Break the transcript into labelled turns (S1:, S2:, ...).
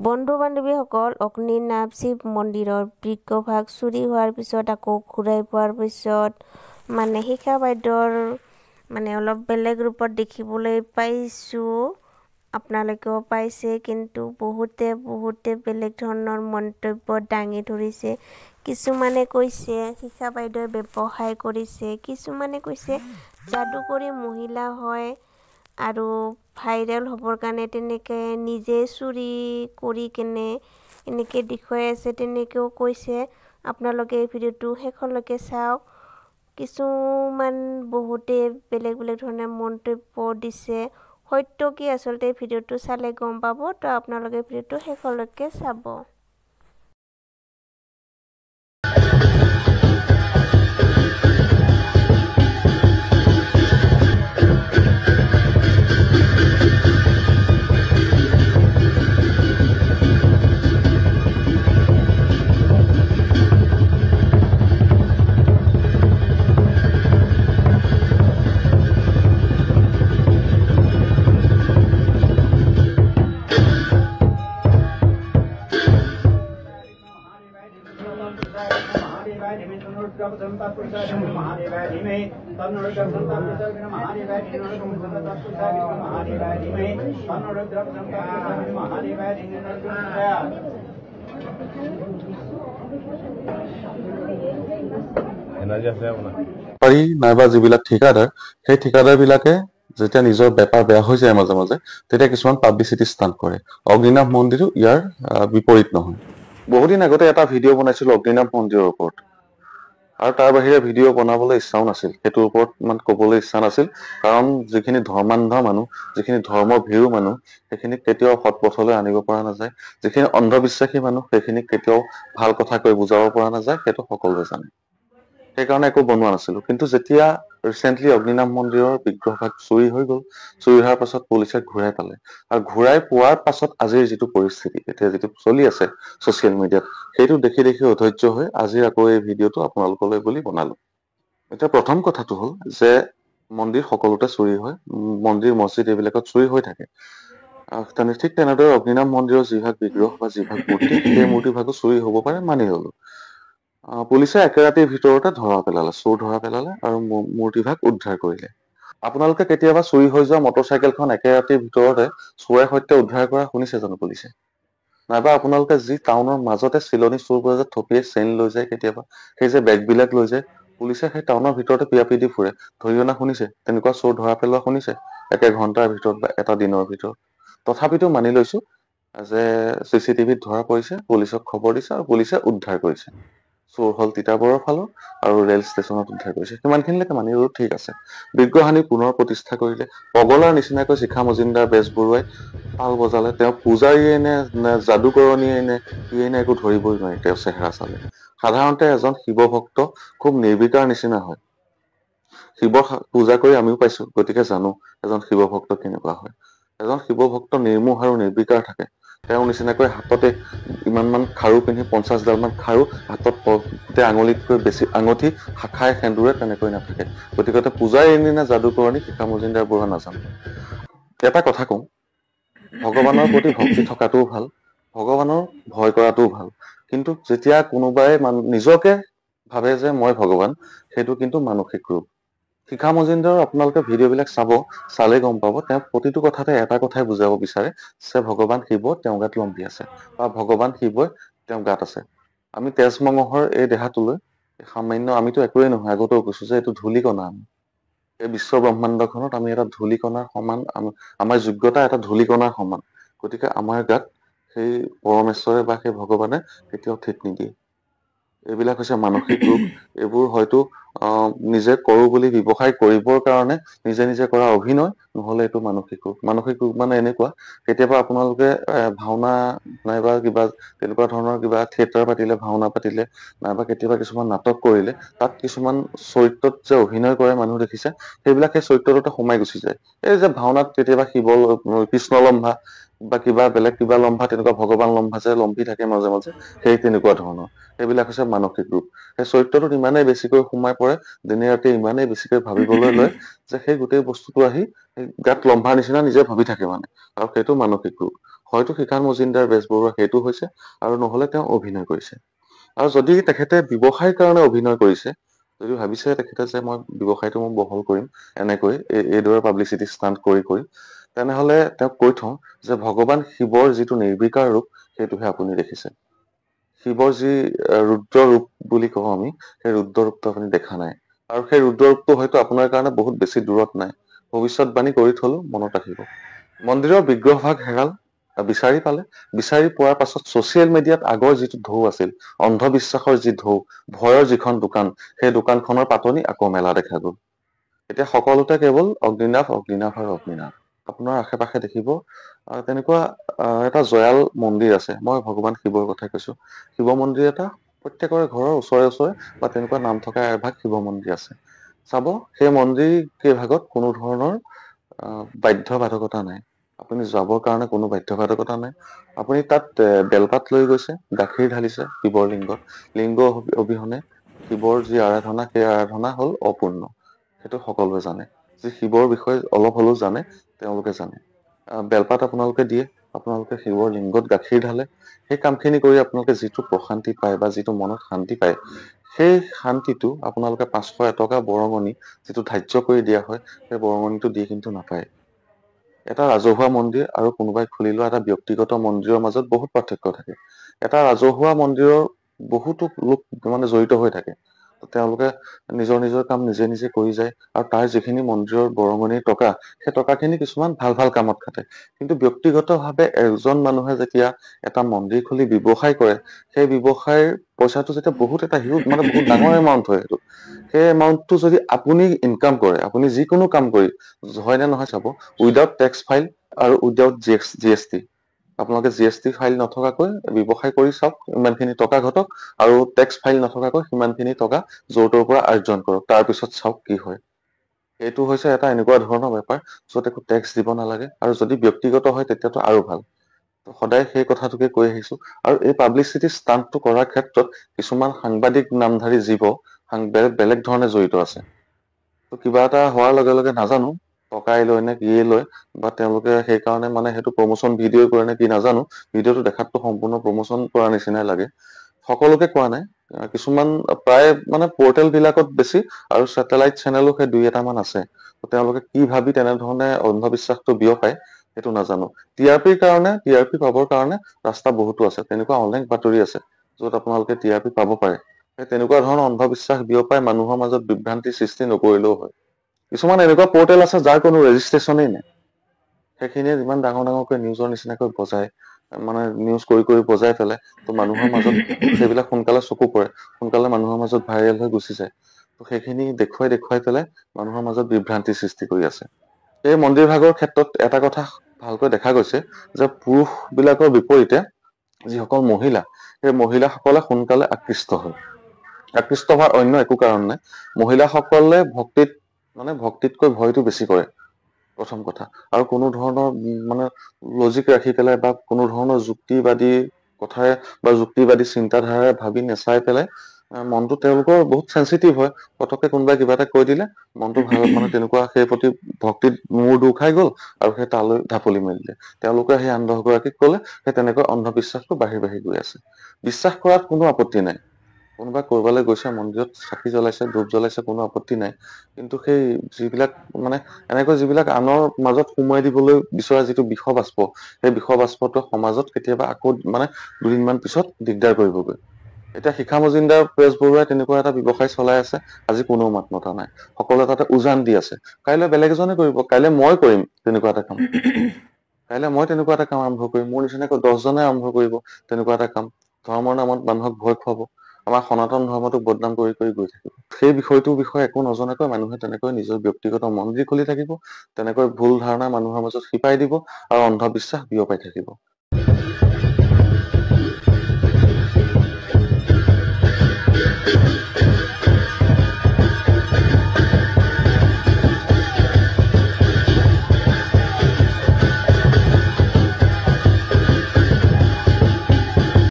S1: বন্ধু বান্ধৱীসকল, অগ্নিনাভ শিৱ মন্দিৰৰ বৃক্ষভাগ চুৰি হোৱাৰ পিছত আকৌ ঘূৰাই পোৱাৰ পিছত শিখা বাইদেউৰ অলপ বেলেগ ৰূপত দেখিবলৈ পাইছোঁ। আপোনালোকেও পাইছে, কিন্তু বহুতে বেলেগ ধৰণৰ মন্তব্য দাঙি ধৰিছে। কিছুমানে কৈছে শিখা বাইদেৱে ব্যৱসায় কৰিছে, কিছুমানে কৈছে যাদুকৰী মহিলা হয় আৰু ভাইৰেল হ'বৰ কাৰণে তেনেকে নিজে চুৰি কৰি কেনে এনেকে দেখুৱাই আছে, তেনেকেও কৈছে। আপোনালোকে এই ভিডিঅ'টো শেষলৈকে চাওক। কিছুমান বহুতে বেলেগ ধৰণে মন্তব্য দিছে। সত্য কি আচলতে ভিডিঅ'টো চালে গম পাব, তো আপোনালোকে ভিডিঅ'টো শেষলৈকে চাব।
S2: পাৰি নাইবা যিবিলাক ঠিকাদাৰ, সেই ঠিকাদাৰ বিলাকে যেতিয়া নিজৰ বেপাৰ বেয়া হৈ যায় মাজে মাজে, তেতিয়া কিছুমান পাব্লিচিটি ষ্টাণ্ট কৰে। অগ্নিনাভ মন্দিৰো ইয়াৰ বিপৰীত নহয়। বহুদিন আগতে এটা ভিডিঅ' বনাইছিলো অগ্নিনাভ মন্দিৰৰ ওপৰত, আৰু তাৰ বাহিৰে ভিডিঅ' বনাবলৈ ইচ্ছাও নাছিল। সেইটোৰ ওপৰত ইমান কবলৈ ইচ্ছা নাছিল, কাৰণ যিখিনি ধৰ্মান্ধ মানুহ, যিখিনি ধৰ্মৰ ভীৰু মানুহ, সেইখিনিক কেতিয়াও সৎ পথলৈ আনিব পৰা নাযায়। যিখিনি অন্ধবিশ্বাসী মানুহ, সেইখিনিক কেতিয়াও ভাল কথা কৈ বুজাব পৰা নাযায়, সেইটো সকলোৱে জানে। সেইকাৰণে একো বনোৱা নাছিলো। কিন্তু যেতিয়া ৰিচেণ্টলি অগ্নিনাভ মন্দিৰৰ বিগ্ৰহভাগ চুৰি হৈ গ'ল, চুৰি হোৱাৰ পাছত পুলিচে ঘূৰাই পালে, আৰু ঘূৰাই পোৱাৰ পাছত আজিৰ যিটো পৰিস্থিতি, এতিয়া যিটো চলি আছে ছচিয়েল মিডিয়াত, সেইটো দেখি অধৈৰ্য হৈ আজি আকৌ এই ভিডিঅ'টো আপোনালোকলৈ বুলি বনালো। এতিয়া প্ৰথম কথাটো হ'ল যে মন্দিৰ সকলোতে চুৰি হয়, মন্দিৰ মছজিদ এইবিলাকত চুৰি হৈ থাকে। ঠিক তেনেদৰে অগ্নিনাভ মন্দিৰৰ যিভাগ বিগ্ৰহ বা যিভাগ মূৰ্তি, সেই মূৰ্তি ভাগো চুৰি হ'ব পাৰে, মানি ললো। পুলিচে একেৰাতিৰ ভিতৰতে চোৰ ধৰা পেলালে আৰু মূৰ্তিভাগ উদ্ধাৰ কৰিলে। আপোনালোকে কেতিয়াবা চুৰি হৈ যোৱা মটৰচাইকেলখন একেৰাতিৰ ভিতৰতে চোৰে সৈতে উদ্ধাৰ কৰা শুনিছে জানো পুলিচে? নাইবা আপোনালোকে যি টাউনৰ মাজতে চিলনী চোৰবোৰে যে থপিয়াই চেইন লৈ যায়, কেতিয়াবা সেই যে বেগ বিলাক লৈ যায়, পুলিচে সেই টাউনৰ ভিতৰতে পিয়াপি দি ফুৰে, ধৰি অনা শুনিছে? তেনেকুৱা চোৰ ধৰা পেলোৱা শুনিছে একে ঘন্টাৰ ভিতৰত বা এটা দিনৰ ভিতৰত? তথাপিতো মানি লৈছো যে CCTVত ধৰা পৰিছে, পুলিচক খবৰ দিছে আৰু পুলিচে উদ্ধাৰ কৰিছে। চোৰ হল তিতাবৰৰ ফালৰ আৰু ৰেল ষ্টেচনত উদ্ধাৰ কৰিছে। সিমানখিনিলৈকে মানি ললো, ঠিক আছে। বিগ্ৰহানী পুনৰ প্ৰতিষ্ঠা কৰিলে। পগলাৰ নিচিনাকৈ শিখা মজিন্দৰ বেজবৰুৱাই তাল বজালে। তেওঁ পূজাৰীয়ে নে যাদুকৰণীয়ে নে কিয়ে নে একো ধৰিবই নোৱাৰি তেওঁৰ চেহেৰা চালে। সাধাৰণতে এজন শিৱ ভক্ত খুব নিৰ্বিকাৰ নিচিনা হয়। শিৱৰ পূজা কৰি আমিও পাইছো, গতিকে জানো এজন শিৱ ভক্ত কেনেকুৱা হয়। এজন শিৱ ভক্ত নিৰ্মোহ আৰু নিৰ্বিকাৰ থাকে। তেওঁৰ নিচিনাকৈ হাততে ইমানমান খাৰু পিন্ধি 50 ডাল মান খাৰু হাতত, গোটেই আঙুলিতকৈ বেছি আঙুঠি, শাখাই সেন্দুৰে তেনেকৈ নাথাকে। গতিকে পূজাই এনে নে যাদুকৰণী শিখা মজিন্দৰ বৰুৱা নাজানো। এটা কথা কওঁ, ভগৱানৰ প্ৰতি ভক্তি থকাটোও ভাল, ভগৱানৰ ভয় কৰাটোও ভাল। কিন্তু যেতিয়া কোনোবাই নিজকে ভাবে যে মই ভগৱান, সেইটো কিন্তু মানসিক ৰূপ। শিখা মজিন্দৰ আপোনালোকে ভিডিঅ' বিলাক চালে গম পাব, তেওঁ প্ৰতিটো কথাতে এটা কথাই বুজাব বিচাৰে যে ভগৱান শিৱ তেওঁৰ গাত লম্ভি আছে, বা ভগৱান শিৱই তেওঁৰ গাত আছে। আমি তেজমঙহৰ এই দেহাটোলৈ সামান্য, আমিতো একোৱেই নহয়, আগতেও কৈছো যে এইটো ধূলিকণা। এই বিশ্ব ব্ৰহ্মাণ্ডখনত আমি এটা ধূলিকণাৰ সমান, আমাৰ যোগ্যতা এটা ধূলিকণাৰ সমান। গতিকে আমাৰ গাত সেই পৰমেশ্বৰে বা সেই ভগৱানে কেতিয়াও ঠিক নিদিয়ে। এইবিলাক হৈছে মানসিক ৰোগ। এইবোৰ হয়তো নিজে কৰো বুলি ব্যৱসায় কৰিবৰ কাৰণে নিজে কৰা অভিনয়, নহলে এইটো মানসিক ৰোগ। মানসিক ৰোগ মানে এনেকুৱা, কেতিয়াবা আপোনালোকে ভাওনা নাইবা কিবা তেনেকুৱা ধৰণৰ কিবা থিয়েটাৰ পাতিলে, ভাওনা পাতিলে, নাইবা কেতিয়াবা কিছুমান নাটক কৰিলে, তাত কিছুমান চৰিত্ৰত যে অভিনয় কৰে মানুহ দেখিছে, সেইবিলাক সেই চৰিত্ৰটোতে সোমাই গুচি যায়। এই যে ভাওনাত কেতিয়াবা কৃষ্ণ লম্ভা বা কিবা বেলেগ কিবা লম্ভা, তেনেকুৱা ভগৱান লম্ভা যে লম্ভি থাকে মাজে মাজে, সেই তেনেকুৱা ধৰণৰ। সেইবিলাক হৈছে মানসিক ৰোগ। সেই চৰিত্ৰটোত ইমানেই বেছিকৈ সোমাই পৰে, দিনে ৰাতি ইমানেই বেছিকৈ ভাবিবলৈ লয় যে সেই গোটেই বস্তুটো আহি গাত লম্ভাৰ নিচিনা নিজে ভাবি থাকে মানে, আৰু সেইটো মানসিক ৰোগ। হয়তো শিখান মজুমদাৰ বেজবৰুৱা সেইটো হৈছে আৰু নহলে তেওঁ অভিনয় কৰিছে আৰু যদি তেখেতে ব্যৱসায়ৰ কাৰণে অভিনয় কৰিছে যদি ভাবিছে তেখেতে যে মই ব্যৱসায়টো মই বহল কৰিম এনেকৈ এইদৰে পাব্লিচিটি ষ্টাণ্ট কৰি তেনেহলে তেওঁক কৈ থওঁ যে ভগৱান শিৱৰ যিটো নিৰ্বিকাৰ ৰূপ সেইটোহে আপুনি দেখিছে শিৱৰ যি ৰুদ্ৰ ৰূপ বুলি কওঁ আমি সেই ৰুদ্ৰ ৰূপটো আপুনি দেখা নাই আৰু সেই ৰুদ্ৰ ৰূপটো হয়তো আপোনাৰ কাৰণে বহুত বেছি দূৰত নাই ভৱিষ্যতবাণী কৰি থলো মনত ৰাখিব মন্দিৰৰ বিগ্ৰহভাগ হেৰাল বিচাৰি পালে বিচাৰি পোৱাৰ পাছত ছচিয়েল মিডিয়াত আগৰ যিটো ঢৌ আছিল অন্ধবিশ্বাসৰ যি ঢৌ ভয়ৰ যিখন দোকান সেই দোকানখনৰ পাতনি আকৌ মেলা দেখা গ'ল এতিয়া সকলোতে কেৱল অগ্নিনাভ অগ্নিনাভ আৰু অগ্নিনাভ আপোনাৰ আশে পাশে দেখিব তেনেকুৱা এটা জয়াল মন্দিৰ আছে মই ভগৱান শিৱৰ কথা কৈছো শিৱ মন্দিৰ এটা প্ৰত্যেকৰে ঘৰৰ ওচৰে বা তেনেকুৱা নাম থকা এভাগ শিৱ মন্দিৰ আছে চাব সেই মন্দিৰ কেইভাগত কোনো ধৰণৰ বাধ্যবাধকতা নাই আপুনি যাবৰ কাৰণে কোনো বাধ্যবাধকতা নাই আপুনি তাত বেলপাত লৈ গৈছে গাখীৰ ঢালিছে শিৱৰ লিংগত লিংগ অবিহনে শিৱৰ যি আৰাধনা সেই আৰাধনা হল অপূৰ্ণ সেইটো সকলোৱে জানে যি শিৱৰ বিষয়ে অলপ হলেও জানে তেওঁলোকে জানে বেলপাত আপোনালোকে দিয়ে আপোনালোকে শিৱৰ লিংগত গাখীৰ ঢালে সেই কামখিনি কৰি আপোনালোকে যিটো প্ৰশান্তি পায় বা যিটো মনত শান্তি পায় সেই শান্তিটো আপোনালোকে 500 এটকা বৰঙণি যিটো ধাৰ্য কৰি দিয়া হয় সেই বৰঙণিটো দি কিন্তু নাপায় এটা ৰাজহুৱা মন্দিৰ আৰু কোনোবাই খুলি লোৱা এটা ব্যক্তিগত মন্দিৰৰ মাজত বহুত পাৰ্থক্য থাকে এটা ৰাজহুৱা মন্দিৰৰ বহুতো লোক মানে জড়িত হৈ থাকে তেওঁলোকে নিজৰ কাম নিজে কৰি যায় আৰু তাৰ যিখিনি মন্দিৰৰ বৰঙণিৰ টকা সেই টকাখিনি কিছুমান ভাল কামত খাটে কিন্তু ব্যক্তিগতভাৱে এজন মানুহে যেতিয়া এটা মন্দিৰ খুলি ব্যৱসায় কৰে সেই ব্যৱসায়ৰ পইচাটো যেতিয়া বহুত এটা হিউজ মানে বহুত ডাঙৰ এমাউন্ট হয় সেইটো সেই এমাউন্টটো যদি আপুনি ইনকাম কৰে আপুনি যিকোনো কাম কৰি হয় নে নহয় চাব উইদাউট টেক্স ফাইল আৰু উইদাউট জিএছটি আপোনালোকে জিএছটি ফাইল নথকাকৈ ব্যৱসায় কৰি চাওক ইমানখিনি টকা ঘটক আৰু টেক্স ফাইল নথকাকৈ সিমানখিনি টকা য'ৰ ত'ৰ পৰা আৰ্জন কৰক তাৰ পিছত চাওক কি হয় এইটো হৈছে এটা এনেকুৱা ধৰণৰ বেপাৰ য'ত একো টেক্স দিব নালাগে আৰু যদি ব্যক্তিগত হয় তেতিয়াতো আৰু ভাল সদায় সেই কথাটোকে কৈ আহিছো আৰু এই পাব্লিচিটি ষ্টাণ্টটো কৰাৰ ক্ষেত্ৰত কিছুমান সাংবাদিক নামধাৰী জীৱ বেলেগ ধৰণে জড়িত আছে তো কিবা এটা হোৱাৰ লগে লগে নাজানো টকাই লয় নে কিয়ে লয় বা তেওঁলোকে সেইকাৰণে মানে সেইটো প্ৰমোচন ভিডিঅ' কৰে নে কি নাজানো ভিডিঅ'টো দেখাতটো সম্পূৰ্ণ প্ৰমোচন কৰা নিচিনাই লাগে সকলোকে কোৱা নাই কিছুমান প্ৰায় মানে পৰ্টেল বিলাকত বেছি আৰু স্যাটেলাইট চেনেলো সেই দুই এটামান আছে তেওঁলোকে কি ভাবি তেনেধৰণে অন্ধবিশ্বাসটো বিয়পায় সেইটো নাজানো টিআৰপিৰ কাৰণে টিআৰপি পাবৰ কাৰণে ৰাস্তা বহুতো আছে তেনেকুৱা অনেক বাতৰি আছে য'ত আপোনালোকে টিআৰপি পাব পাৰে সেই তেনেকুৱা ধৰণৰ অন্ধবিশ্বাস বিয়পাই মানুহৰ মাজত বিভ্ৰান্তি সৃষ্টি নকৰিলেও হয় কিছুমান এনেকুৱা পৰ্টেল আছে যাৰ কোনো ৰেজিষ্ট্ৰেচনেই নাই সেইখিনিয়ে যিমান ডাঙৰকৈ নিউজৰ নিচিনাকৈ বজায় মানে নিউজ কৰি বজাই পেলাই তো মানুহৰ মাজত সেইবিলাক সোনকালে চকু পৰে সোনকালে মানুহৰ মাজত ভাইৰেল হৈ গুচি যায় তো সেইখিনি দেখুৱাই পেলাই মানুহৰ মাজত বিভ্ৰান্তি সৃষ্টি কৰি আছে এই মন্দিৰ ভাগৰ ক্ষেত্ৰত এটা কথা ভালকৈ দেখা গৈছে যে পুৰুষ বিলাকৰ বিপৰীতে যিসকল মহিলা সেই মহিলাসকলে সোনকালে আকৃষ্ট হয় আকৃষ্ট হোৱাৰ অন্য একো কাৰণ নাই মহিলাসকলে ভক্তিতকৈ ভয়টো বেছি কৰে প্ৰথম কথা আৰু কোনো ধৰণৰ মানে লজিক ৰাখি পেলাই বা কোনো ধৰণৰ যুক্তিবাদী কথাৰে বা যুক্তিবাদী চিন্তাধাৰাৰে ভাবি নেচাই পেলাই মনটো তেওঁলোকৰ বহুত সেনচিটিভ হয় পতককে কোনোবাই কিবা এটা কৈ দিলে মনটো ভাল মানে তেনেকুৱা সেই প্ৰতি ভক্তিত মূৰ দূৰ খাই গ'ল আৰু সেই তালৈ ঢাপলি মেলিলে তেওঁলোকে সেই আন 10 গৰাকীক কলে সেই তেনেকৈ অন্ধবিশ্বাসটো বাঢ়ি গৈ আছে বিশ্বাস কৰাত কোনো আপত্তি নাই কোনোবা কৰবালৈ গৈছে মন্দিৰত চাকি জ্বলাইছে ধূপ জ্বলাইছে কোনো আপত্তি নাই কিন্তু সেই যিবিলাক মানে এনেকৈ যিবিলাক আনৰ মাজত সোমোৱাই দিবলৈ বিচৰা যিটো বিষবাষ্প সেই বিষবাষ্পটো সমাজত কেতিয়াবা আকৌ মানে দুদিনমান পিছত দিগদাৰ কৰিবগৈ এতিয়া শিখা মজুমদাৰ বেজবৰুৱাই তেনেকুৱা এটা ব্যৱসায় চলাই আছে আজি কোনো মাত মতা নাই সকলোৱে তাতে উজান দি আছে কাইলৈ বেলেগ এজনে কৰিব কাইলৈ মই কৰিম তেনেকুৱা এটা কাম কাইলৈ মই তেনেকুৱা এটা কাম আৰম্ভ কৰিম মোৰ নিচিনাকৈ 10 জনে আৰম্ভ কৰিব তেনেকুৱা এটা কাম ধৰ্মৰ নামত মানুহক ভয় খুৱাব আমাৰ সনাতন ধৰ্মটোক বদনাম কৰি গৈ থাকিব সেই বিষয়টোৰ বিষয়ে একো নজনাকৈ মানুহে তেনেকৈ নিজৰ ব্যক্তিগত মন্দিৰ খুলি থাকিব তেনেকৈ ভুল ধাৰণা মানুহৰ মাজত শিপাই দিব আৰু অন্ধবিশ্বাস বিয়পাই থাকিব